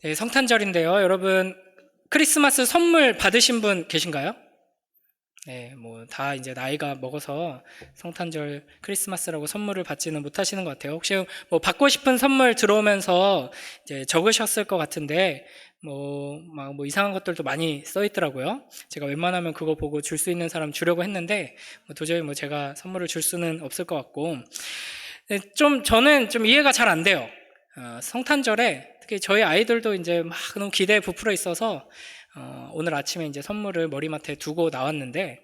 네, 성탄절인데요. 여러분, 크리스마스 선물 받으신 분 계신가요? 네, 다 이제 나이가 먹어서 성탄절 크리스마스라고 선물을 받지는 못하시는 것 같아요. 혹시 받고 싶은 선물 들어오면서 이제 적으셨을 것 같은데, 이상한 것들도 많이 써 있더라고요. 제가 웬만하면 그거 보고 줄 수 있는 사람 주려고 했는데, 도저히 제가 선물을 줄 수는 없을 것 같고, 네, 저는 좀 이해가 잘 안 돼요. 성탄절에 특히 저희 아이들도 이제 막 너무 기대에 부풀어 있어서 오늘 아침에 이제 선물을 머리맡에 두고 나왔는데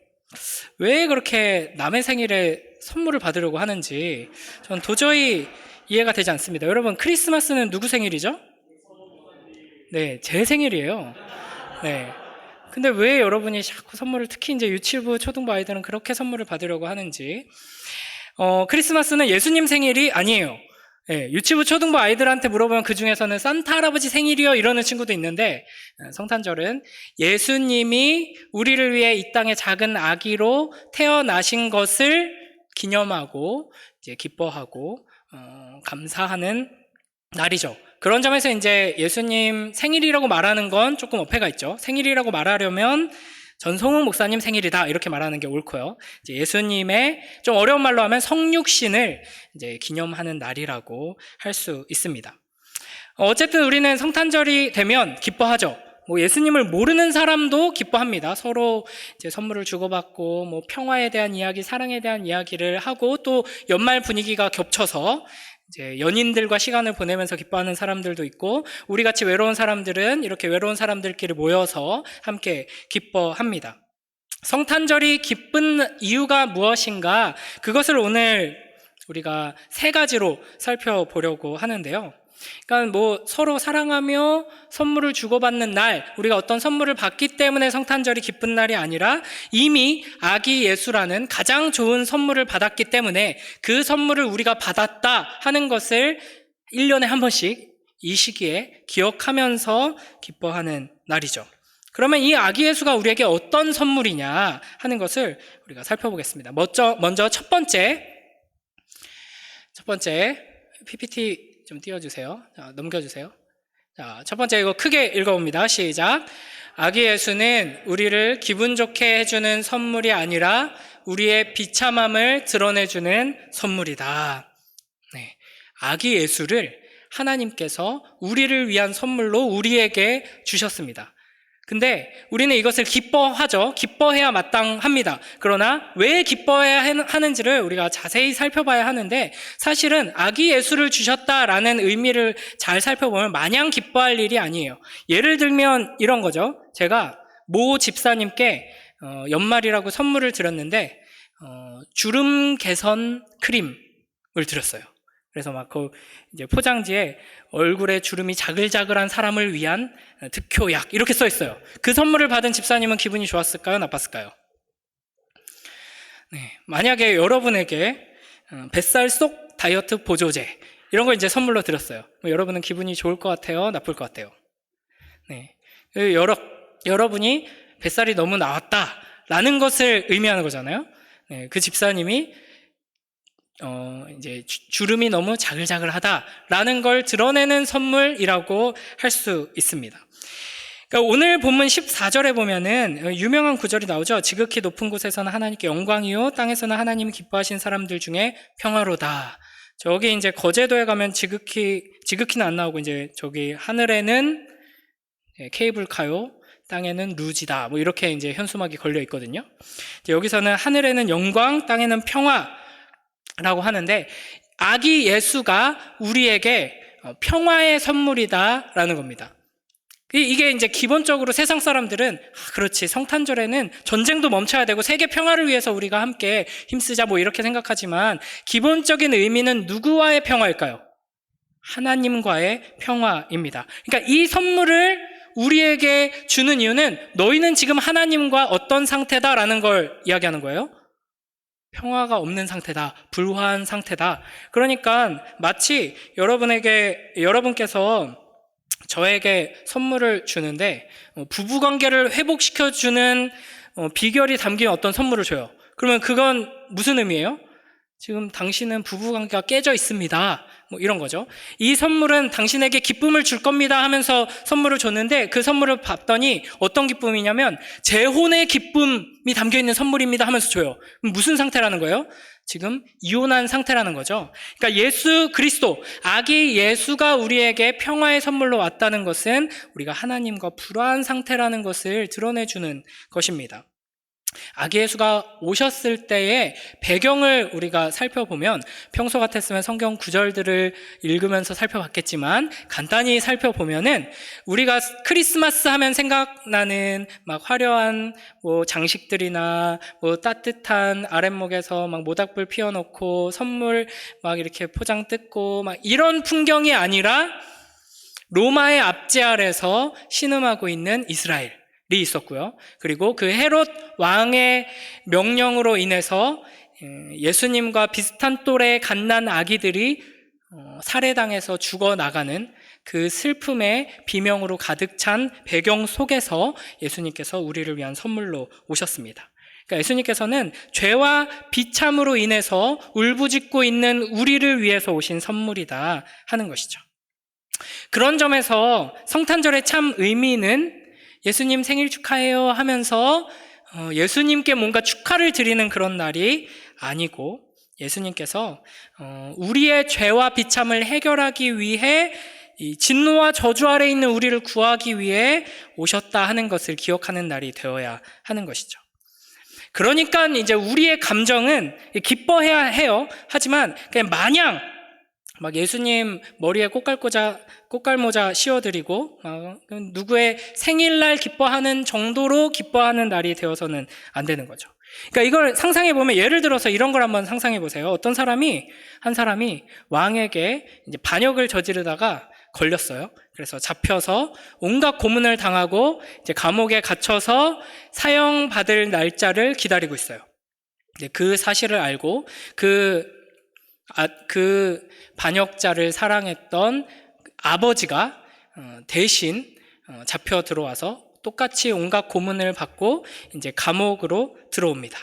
왜 그렇게 남의 생일에 선물을 받으려고 하는지 전 도저히 이해가 되지 않습니다. 여러분, 크리스마스는 누구 생일이죠? 네, 제 생일이에요. 네. 근데 왜 여러분이 자꾸 선물을, 특히 이제 유치부, 초등부 아이들은 그렇게 선물을 받으려고 하는지. 크리스마스는 예수님 생일이 아니에요. 예, 유치부 초등부 아이들한테 물어보면 그 중에서는 산타 할아버지 생일이요 이러는 친구도 있는데, 성탄절은 예수님이 우리를 위해 이 땅에 작은 아기로 태어나신 것을 기념하고 이제 기뻐하고 감사하는 날이죠. 그런 점에서 이제 예수님 생일이라고 말하는 건 조금 어폐가 있죠. 생일이라고 말하려면 전송훈 목사님 생일이다 이렇게 말하는 게 옳고요. 이제 예수님의 좀 어려운 말로 하면 성육신을 이제 기념하는 날이라고 할 수 있습니다. 어쨌든 우리는 성탄절이 되면 기뻐하죠. 예수님을 모르는 사람도 기뻐합니다. 서로 이제 선물을 주고받고 평화에 대한 이야기, 사랑에 대한 이야기를 하고 또 연말 분위기가 겹쳐서 이제 연인들과 시간을 보내면서 기뻐하는 사람들도 있고 우리같이 외로운 사람들은 이렇게 외로운 사람들끼리 모여서 함께 기뻐합니다. 성탄절이 기쁜 이유가 무엇인가? 그것을 오늘 우리가 세 가지로 살펴보려고 하는데요. 그러니까 서로 사랑하며 선물을 주고받는 날, 우리가 어떤 선물을 받기 때문에 성탄절이 기쁜 날이 아니라 이미 아기 예수라는 가장 좋은 선물을 받았기 때문에 그 선물을 우리가 받았다 하는 것을 1년에 한 번씩 이 시기에 기억하면서 기뻐하는 날이죠. 그러면 이 아기 예수가 우리에게 어떤 선물이냐 하는 것을 우리가 살펴보겠습니다. 먼저 첫 번째 PPT 좀 띄워주세요. 자, 넘겨주세요. 자, 첫 번째 이거 크게 읽어봅니다. 시작. 아기 예수는 우리를 기분 좋게 해주는 선물이 아니라 우리의 비참함을 드러내주는 선물이다. 네. 아기 예수를 하나님께서 우리를 위한 선물로 우리에게 주셨습니다. 근데 우리는 이것을 기뻐하죠. 기뻐해야 마땅합니다. 그러나 왜 기뻐해야 하는지를 우리가 자세히 살펴봐야 하는데 사실은 아기 예수를 주셨다라는 의미를 잘 살펴보면 마냥 기뻐할 일이 아니에요. 예를 들면 이런 거죠. 제가 모 집사님께 연말이라고 선물을 드렸는데 주름 개선 크림을 드렸어요. 그래서 이제 포장지에 얼굴에 주름이 자글자글한 사람을 위한 득효약 이렇게 써 있어요. 그 선물을 받은 집사님은 기분이 좋았을까요? 나빴을까요? 네, 만약에 여러분에게 뱃살 속 다이어트 보조제 이런 걸 이제 선물로 드렸어요. 여러분은 기분이 좋을 것 같아요? 나쁠 것 같아요? 네, 여러분이 뱃살이 너무 나왔다라는 것을 의미하는 거잖아요. 네, 그 집사님이 이제 주름이 너무 자글자글하다라는 걸 드러내는 선물이라고 할 수 있습니다. 그러니까 오늘 본문 14절에 보면은 유명한 구절이 나오죠. 지극히 높은 곳에서는 하나님께 영광이요 땅에서는 하나님이 기뻐하신 사람들 중에 평화로다. 저기 이제 거제도에 가면 지극히는 안 나오고 이제 저기 하늘에는 케이블카요 땅에는 루지다 이렇게 이제 현수막이 걸려 있거든요. 여기서는 하늘에는 영광 땅에는 평화 라고 하는데 아기 예수가 우리에게 평화의 선물이다라는 겁니다. 이게 이제 기본적으로 세상 사람들은 그렇지 성탄절에는 전쟁도 멈춰야 되고 세계 평화를 위해서 우리가 함께 힘쓰자 이렇게 생각하지만 기본적인 의미는 누구와의 평화일까요? 하나님과의 평화입니다. 그러니까 이 선물을 우리에게 주는 이유는 너희는 지금 하나님과 어떤 상태다라는 걸 이야기하는 거예요. 평화가 없는 상태다. 불화한 상태다. 그러니까 마치 여러분께서 저에게 선물을 주는데 부부관계를 회복시켜주는 비결이 담긴 어떤 선물을 줘요. 그러면 그건 무슨 의미예요? 지금 당신은 부부관계가 깨져 있습니다. 뭐 이런 거죠. 이 선물은 당신에게 기쁨을 줄 겁니다 하면서 선물을 줬는데 그 선물을 봤더니 어떤 기쁨이냐면 재혼의 기쁨이 담겨있는 선물입니다 하면서 줘요. 그럼 무슨 상태라는 거예요? 지금 이혼한 상태라는 거죠. 그러니까 예수 그리스도, 아기 예수가 우리에게 평화의 선물로 왔다는 것은 우리가 하나님과 불화한 상태라는 것을 드러내주는 것입니다. 아기 예수가 오셨을 때의 배경을 우리가 살펴보면 평소 같았으면 성경 구절들을 읽으면서 살펴봤겠지만 간단히 살펴보면은 우리가 크리스마스 하면 생각나는 막 화려한 뭐 장식들이나 뭐 따뜻한 아랫목에서 막 모닥불 피워놓고 선물 막 이렇게 포장 뜯고 막 이런 풍경이 아니라 로마의 압제 아래서 신음하고 있는 이스라엘 이 있었고요. 그리고 그 헤롯 왕의 명령으로 인해서 예수님과 비슷한 또래의 갓난 아기들이 살해당해서 죽어나가는 그 슬픔의 비명으로 가득 찬 배경 속에서 예수님께서 우리를 위한 선물로 오셨습니다. 그러니까 예수님께서는 죄와 비참으로 인해서 울부짖고 있는 우리를 위해서 오신 선물이다 하는 것이죠. 그런 점에서 성탄절의 참 의미는 예수님 생일 축하해요 하면서 예수님께 뭔가 축하를 드리는 그런 날이 아니고 예수님께서 우리의 죄와 비참을 해결하기 위해 이 진노와 저주 아래 있는 우리를 구하기 위해 오셨다 하는 것을 기억하는 날이 되어야 하는 것이죠. 그러니까 이제 우리의 감정은 기뻐해야 해요. 하지만 그냥 마냥 막 예수님 머리에 꽃갈모자 씌워드리고 누구의 생일날 기뻐하는 정도로 기뻐하는 날이 되어서는 안 되는 거죠. 그러니까 이걸 상상해 보면 예를 들어서 이런 걸 한번 상상해 보세요. 한 사람이 왕에게 이제 반역을 저지르다가 걸렸어요. 그래서 잡혀서 온갖 고문을 당하고 이제 감옥에 갇혀서 사형받을 날짜를 기다리고 있어요. 그 사실을 알고 그 반역자를 사랑했던 아버지가 대신 잡혀 들어와서 똑같이 온갖 고문을 받고 이제 감옥으로 들어옵니다.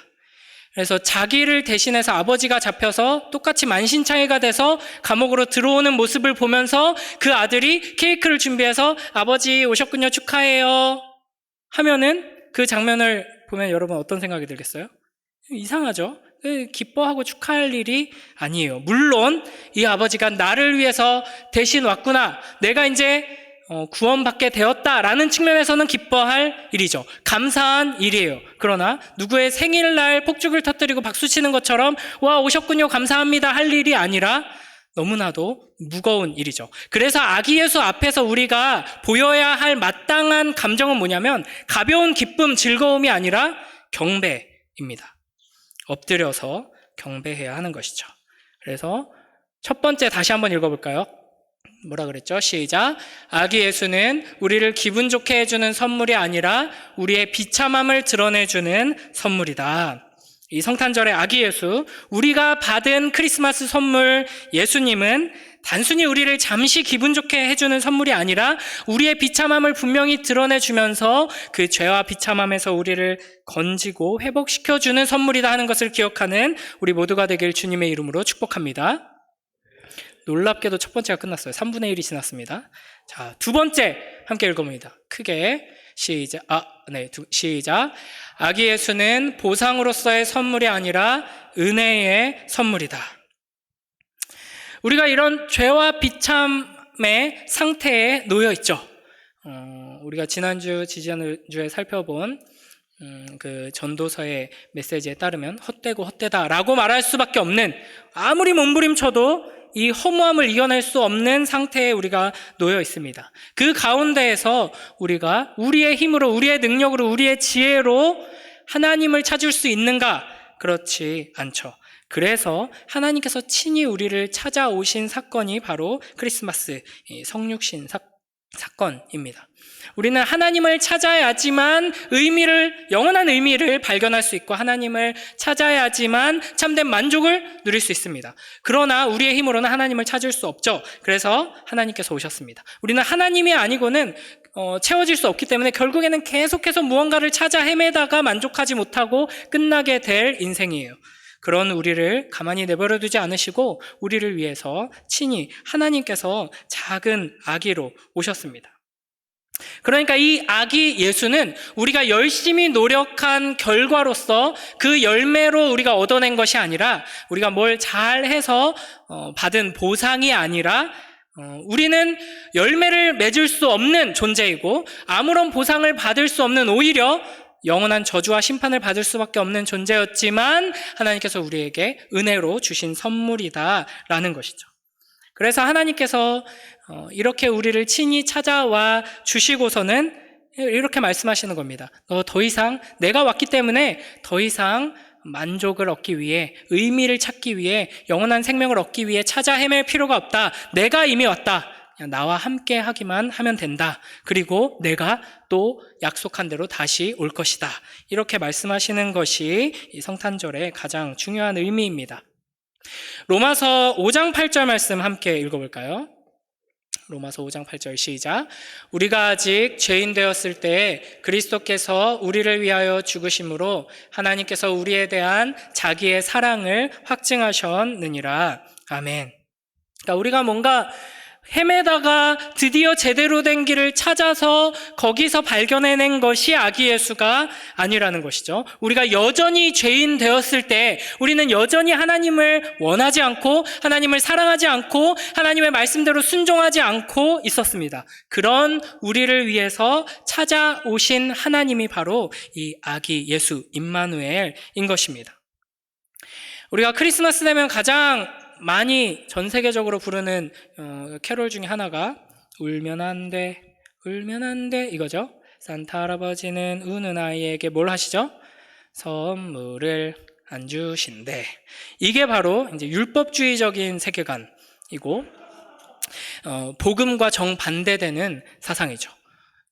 그래서 자기를 대신해서 아버지가 잡혀서 똑같이 만신창이가 돼서 감옥으로 들어오는 모습을 보면서 그 아들이 케이크를 준비해서 아버지 오셨군요, 축하해요 하면은 그 장면을 보면 여러분 어떤 생각이 들겠어요? 이상하죠? 기뻐하고 축하할 일이 아니에요. 물론 이 아버지가 나를 위해서 대신 왔구나, 내가 이제 구원받게 되었다라는 측면에서는 기뻐할 일이죠. 감사한 일이에요. 그러나 누구의 생일날 폭죽을 터뜨리고 박수치는 것처럼 와 오셨군요 감사합니다 할 일이 아니라 너무나도 무거운 일이죠. 그래서 아기 예수 앞에서 우리가 보여야 할 마땅한 감정은 뭐냐면 가벼운 기쁨, 즐거움이 아니라 경배입니다. 엎드려서 경배해야 하는 것이죠. 그래서 첫 번째 다시 한번 읽어볼까요? 뭐라 그랬죠? 시작. 아기 예수는 우리를 기분 좋게 해주는 선물이 아니라 우리의 비참함을 드러내주는 선물이다. 이 성탄절의 아기 예수, 우리가 받은 크리스마스 선물 예수님은 단순히 우리를 잠시 기분 좋게 해주는 선물이 아니라 우리의 비참함을 분명히 드러내주면서 그 죄와 비참함에서 우리를 건지고 회복시켜주는 선물이다 하는 것을 기억하는 우리 모두가 되길 주님의 이름으로 축복합니다. 놀랍게도 첫 번째가 끝났어요. 3분의 1이 지났습니다. 자, 두 번째 함께 읽어봅니다. 크게 시작. 시작. 아기 예수는 보상으로서의 선물이 아니라 은혜의 선물이다. 우리가 이런 죄와 비참의 상태에 놓여 있죠. 우리가 지지난주에 살펴본 그 전도서의 메시지에 따르면 헛되고 헛되다라고 말할 수밖에 없는, 아무리 몸부림쳐도 이 허무함을 이겨낼 수 없는 상태에 우리가 놓여 있습니다. 그 가운데에서 우리가 우리의 힘으로, 우리의 능력으로, 우리의 지혜로 하나님을 찾을 수 있는가? 그렇지 않죠. 그래서 하나님께서 친히 우리를 찾아오신 사건이 바로 크리스마스 성육신 사건입니다. 우리는 하나님을 찾아야지만 영원한 의미를 발견할 수 있고 하나님을 찾아야지만 참된 만족을 누릴 수 있습니다. 그러나 우리의 힘으로는 하나님을 찾을 수 없죠. 그래서 하나님께서 오셨습니다. 우리는 하나님이 아니고는 채워질 수 없기 때문에 결국에는 계속해서 무언가를 찾아 헤매다가 만족하지 못하고 끝나게 될 인생이에요. 그런 우리를 가만히 내버려 두지 않으시고 우리를 위해서 친히 하나님께서 작은 아기로 오셨습니다. 그러니까 이 아기 예수는 우리가 열심히 노력한 결과로서 그 열매로 우리가 얻어낸 것이 아니라 우리가 뭘 잘해서 받은 보상이 아니라 우리는 열매를 맺을 수 없는 존재이고 아무런 보상을 받을 수 없는 오히려 영원한 저주와 심판을 받을 수밖에 없는 존재였지만 하나님께서 우리에게 은혜로 주신 선물이다라는 것이죠. 그래서 하나님께서 이렇게 우리를 친히 찾아와 주시고서는 이렇게 말씀하시는 겁니다. 너 더 이상 내가 왔기 때문에 더 이상 만족을 얻기 위해 의미를 찾기 위해 영원한 생명을 얻기 위해 찾아 헤맬 필요가 없다. 내가 이미 왔다. 그냥 나와 함께 하기만 하면 된다. 그리고 내가 또 약속한 대로 다시 올 것이다. 이렇게 말씀하시는 것이 이 성탄절의 가장 중요한 의미입니다. 로마서 5장 8절 말씀 함께 읽어볼까요? 로마서 5장 8절 시작. 우리가 아직 죄인 되었을 때 그리스도께서 우리를 위하여 죽으심으로 하나님께서 우리에 대한 자기의 사랑을 확증하셨느니라. 아멘. 그러니까 우리가 뭔가 헤매다가 드디어 제대로 된 길을 찾아서 거기서 발견해낸 것이 아기 예수가 아니라는 것이죠. 우리가 여전히 죄인 되었을 때 우리는 여전히 하나님을 원하지 않고 하나님을 사랑하지 않고 하나님의 말씀대로 순종하지 않고 있었습니다. 그런 우리를 위해서 찾아오신 하나님이 바로 이 아기 예수 임마누엘인 것입니다. 우리가 크리스마스 되면 가장 많이 전 세계적으로 부르는 캐롤 중에 하나가 울면 안 돼, 울면 안 돼 이거죠. 산타 할아버지는 우는 아이에게 뭘 하시죠? 선물을 안 주신대. 이게 바로 이제 율법주의적인 세계관이고 복음과 정반대되는 사상이죠.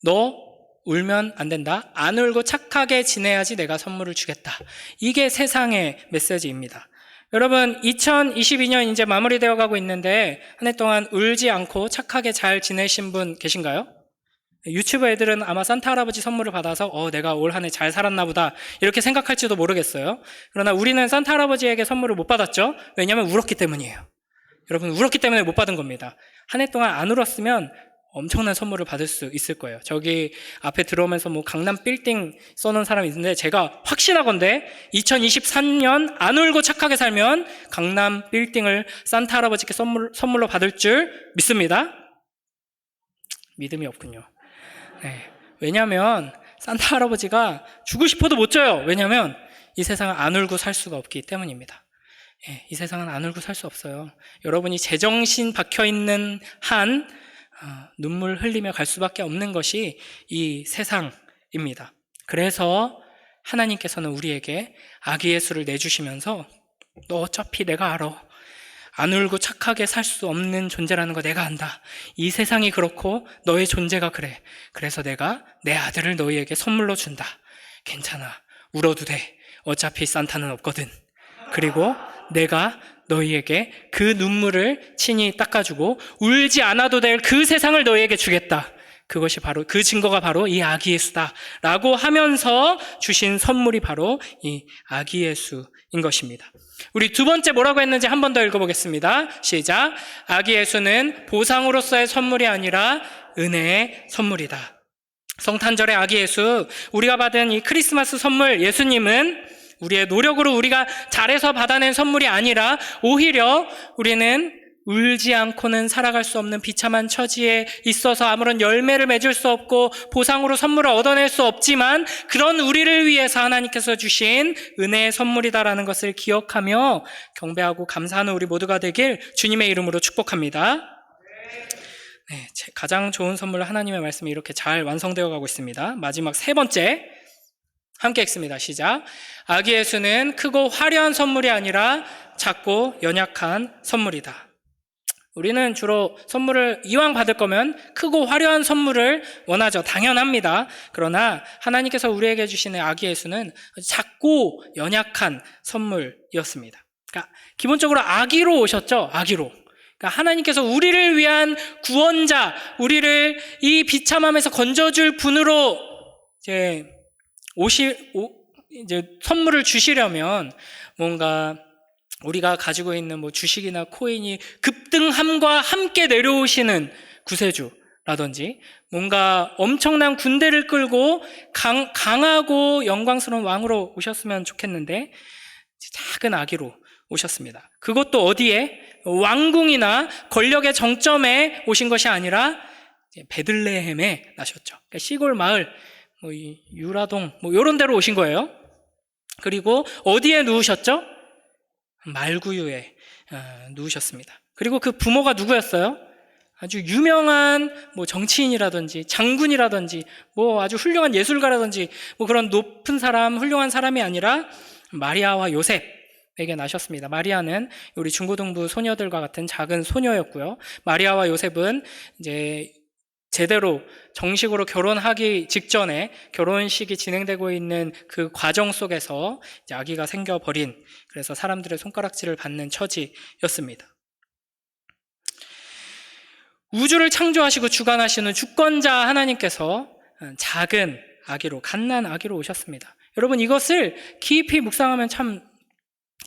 너 울면 안 된다. 안 울고 착하게 지내야지 내가 선물을 주겠다. 이게 세상의 메시지입니다. 여러분 2022년 이제 마무리되어 가고 있는데 한 해 동안 울지 않고 착하게 잘 지내신 분 계신가요? 유튜브 애들은 아마 산타 할아버지 선물을 받아서 내가 올 한 해 잘 살았나 보다 이렇게 생각할지도 모르겠어요. 그러나 우리는 산타 할아버지에게 선물을 못 받았죠. 왜냐하면 울었기 때문이에요. 여러분 울었기 때문에 못 받은 겁니다. 한 해 동안 안 울었으면 엄청난 선물을 받을 수 있을 거예요. 저기 앞에 들어오면서 뭐 강남 빌딩 써놓은 사람이 있는데 제가 확신하건대 2023년 안 울고 착하게 살면 강남 빌딩을 산타 할아버지께 선물로 받을 줄 믿습니다. 믿음이 없군요. 네. 왜냐하면 산타 할아버지가 주고 싶어도 못 줘요. 왜냐하면 이 세상은 안 울고 살 수가 없기 때문입니다. 이 세상은 안 울고 살 수 없어요. 여러분이 제정신 박혀있는 한 눈물 흘리며 갈 수밖에 없는 것이 이 세상입니다. 그래서 하나님께서는 우리에게 아기 예수를 내주시면서 너 어차피 내가 알아. 안 울고 착하게 살 수 없는 존재라는 거 내가 안다. 이 세상이 그렇고 너의 존재가 그래. 그래서 내가 내 아들을 너희에게 선물로 준다. 괜찮아. 울어도 돼. 어차피 산타는 없거든. 그리고 내가 너희에게 그 눈물을 친히 닦아주고 울지 않아도 될 그 세상을 너희에게 주겠다. 그것이 바로 그 증거가 바로 이 아기 예수다 라고 하면서 주신 선물이 바로 이 아기 예수인 것입니다. 우리 두 번째 뭐라고 했는지 한 번 더 읽어보겠습니다. 시작. 아기 예수는 보상으로서의 선물이 아니라 은혜의 선물이다. 성탄절의 아기 예수, 우리가 받은 이 크리스마스 선물 예수님은 우리의 노력으로 우리가 잘해서 받아낸 선물이 아니라 오히려 우리는 울지 않고는 살아갈 수 없는 비참한 처지에 있어서 아무런 열매를 맺을 수 없고 보상으로 선물을 얻어낼 수 없지만 그런 우리를 위해서 하나님께서 주신 은혜의 선물이다라는 것을 기억하며 경배하고 감사하는 우리 모두가 되길 주님의 이름으로 축복합니다. 네, 가장 좋은 선물 하나님의 말씀이 이렇게 잘 완성되어 가고 있습니다. 마지막 세 번째 함께 읽습니다. 시작. 아기 예수는 크고 화려한 선물이 아니라 작고 연약한 선물이다. 우리는 주로 선물을 이왕 받을 거면 크고 화려한 선물을 원하죠. 당연합니다. 그러나 하나님께서 우리에게 주시는 아기 예수는 작고 연약한 선물이었습니다. 그러니까 기본적으로 아기로 오셨죠. 아기로. 그러니까 하나님께서 우리를 위한 구원자, 우리를 이 비참함에서 건져줄 분으로 이제 선물을 주시려면 뭔가 우리가 가지고 있는 뭐 주식이나 코인이 급등함과 함께 내려오시는 구세주라든지, 뭔가 엄청난 군대를 끌고 강하고 영광스러운 왕으로 오셨으면 좋겠는데 작은 아기로 오셨습니다. 그것도 어디에? 왕궁이나 권력의 정점에 오신 것이 아니라 베들레헴에 나셨죠. 그러니까 시골 마을, 뭐 유라동, 뭐 이런 데로 오신 거예요. 그리고 어디에 누우셨죠? 말구유에 누우셨습니다. 그리고 그 부모가 누구였어요? 아주 유명한 뭐 정치인이라든지 장군이라든지 뭐 아주 훌륭한 예술가라든지 뭐 그런 높은 사람, 훌륭한 사람이 아니라 마리아와 요셉에게 나셨습니다. 마리아는 우리 중고등부 소녀들과 같은 작은 소녀였고요. 마리아와 요셉은 이제 제대로 정식으로 결혼하기 직전에 결혼식이 진행되고 있는 그 과정 속에서 이제 아기가 생겨버린, 그래서 사람들의 손가락질을 받는 처지였습니다. 우주를 창조하시고 주관하시는 주권자 하나님께서 작은 아기로, 갓난 아기로 오셨습니다. 여러분, 이것을 깊이 묵상하면 참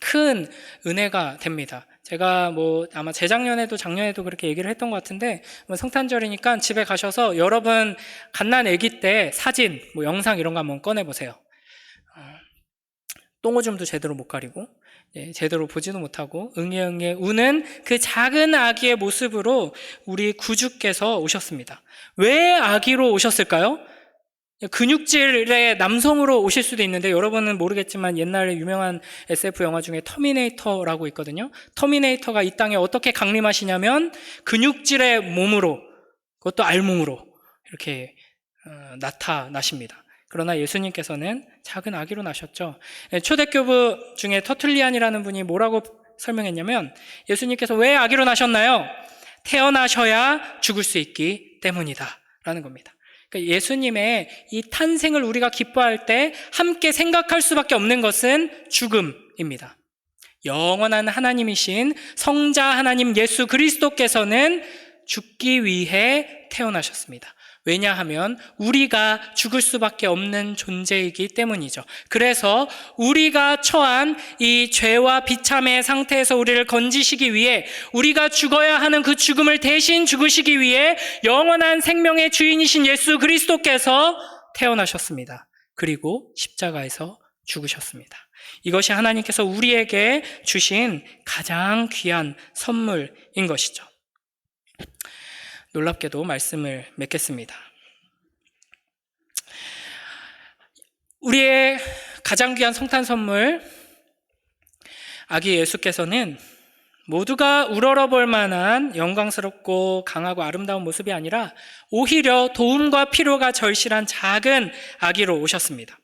큰 은혜가 됩니다. 제가 뭐 아마 재작년에도 작년에도 그렇게 얘기를 했던 것 같은데, 뭐 성탄절이니까 집에 가셔서 여러분 갓난 아기 때 사진, 뭐 영상 이런 거 한번 꺼내보세요. 똥오줌도 제대로 못 가리고 제대로 보지도 못하고 응애응애 우는 그 작은 아기의 모습으로 우리 구주께서 오셨습니다. 왜 아기로 오셨을까요? 근육질의 남성으로 오실 수도 있는데, 여러분은 모르겠지만 옛날에 유명한 SF 영화 중에 터미네이터라고 있거든요. 터미네이터가 이 땅에 어떻게 강림하시냐면 근육질의 몸으로, 그것도 알몸으로 이렇게 나타나십니다. 그러나 예수님께서는 작은 아기로 나셨죠. 초대교부 중에 터툴리안이라는 분이 뭐라고 설명했냐면, 예수님께서 왜 아기로 나셨나요? 태어나셔야 죽을 수 있기 때문이다 라는 겁니다. 그러니까 예수님의 이 탄생을 우리가 기뻐할 때 함께 생각할 수밖에 없는 것은 죽음입니다. 영원한 하나님이신 성자 하나님 예수 그리스도께서는 죽기 위해 태어나셨습니다. 왜냐하면 우리가 죽을 수밖에 없는 존재이기 때문이죠. 그래서 우리가 처한 이 죄와 비참의 상태에서 우리를 건지시기 위해, 우리가 죽어야 하는 그 죽음을 대신 죽으시기 위해 영원한 생명의 주인이신 예수 그리스도께서 태어나셨습니다. 그리고 십자가에서 죽으셨습니다. 이것이 하나님께서 우리에게 주신 가장 귀한 선물인 것이죠. 놀랍게도 말씀을 맺겠습니다. 우리의 가장 귀한 성탄 선물, 아기 예수께서는 모두가 우러러볼 만한 영광스럽고 강하고 아름다운 모습이 아니라 오히려 도움과 필요가 절실한 작은 아기로 오셨습니다.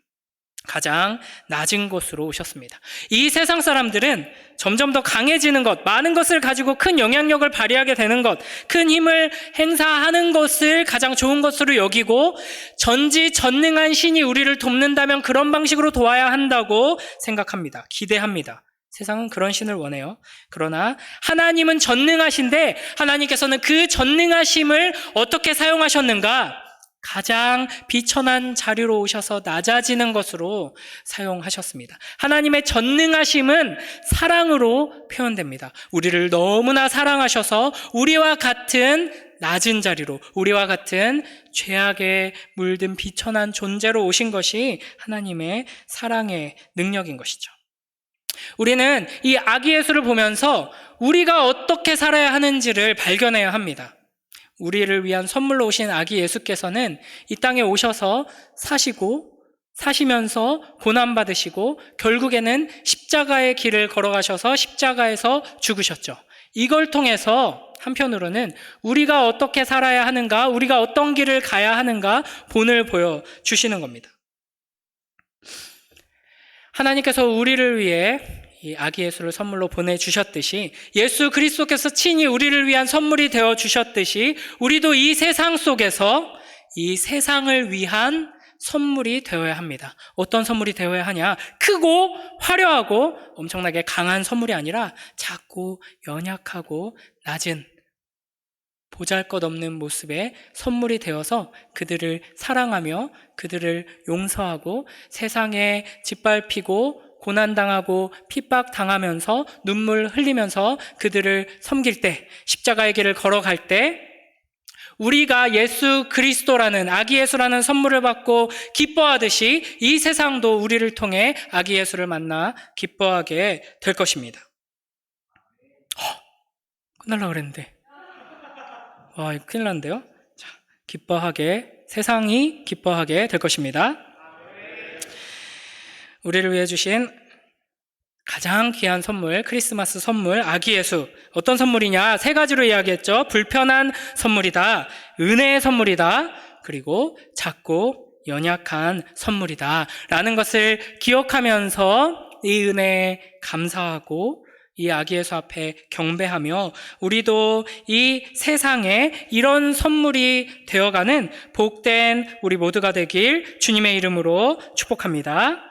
가장 낮은 곳으로 오셨습니다. 이 세상 사람들은 점점 더 강해지는 것, 많은 것을 가지고 큰 영향력을 발휘하게 되는 것, 큰 힘을 행사하는 것을 가장 좋은 것으로 여기고, 전지전능한 신이 우리를 돕는다면 그런 방식으로 도와야 한다고 생각합니다. 기대합니다. 세상은 그런 신을 원해요. 그러나 하나님은 전능하신데, 하나님께서는 그 전능하심을 어떻게 사용하셨는가? 가장 비천한 자리로 오셔서 낮아지는 것으로 사용하셨습니다. 하나님의 전능하심은 사랑으로 표현됩니다. 우리를 너무나 사랑하셔서 우리와 같은 낮은 자리로, 우리와 같은 죄악에 물든 비천한 존재로 오신 것이 하나님의 사랑의 능력인 것이죠. 우리는 이 아기 예수를 보면서 우리가 어떻게 살아야 하는지를 발견해야 합니다. 우리를 위한 선물로 오신 아기 예수께서는 이 땅에 오셔서 사시면서 고난받으시고 결국에는 십자가의 길을 걸어가셔서 십자가에서 죽으셨죠. 이걸 통해서 한편으로는 우리가 어떻게 살아야 하는가, 우리가 어떤 길을 가야 하는가 본을 보여주시는 겁니다. 하나님께서 우리를 위해 이 아기 예수를 선물로 보내주셨듯이, 예수 그리스도께서 친히 우리를 위한 선물이 되어주셨듯이, 우리도 이 세상 속에서 이 세상을 위한 선물이 되어야 합니다. 어떤 선물이 되어야 하냐? 크고 화려하고 엄청나게 강한 선물이 아니라 작고 연약하고 낮은, 보잘것없는 모습의 선물이 되어서 그들을 사랑하며 그들을 용서하고 세상에 짓밟히고 고난당하고 핍박당하면서 눈물 흘리면서 그들을 섬길 때, 십자가의 길을 걸어갈 때 우리가 예수 그리스도라는 아기 예수라는 선물을 받고 기뻐하듯이 이 세상도 우리를 통해 아기 예수를 만나 기뻐하게 될 것입니다. 끝날라 그랬는데. 와, 이거 큰일 났는데요? 자, 세상이 기뻐하게 될 것입니다. 우리를 위해 주신 가장 귀한 선물, 크리스마스 선물, 아기 예수. 어떤 선물이냐? 3가지로 이야기했죠. 불편한 선물이다. 은혜의 선물이다. 그리고 작고 연약한 선물이다. 라는 것을 기억하면서 이 은혜에 감사하고 이 아기 예수 앞에 경배하며 우리도 이 세상에 이런 선물이 되어가는 복된 우리 모두가 되길 주님의 이름으로 축복합니다.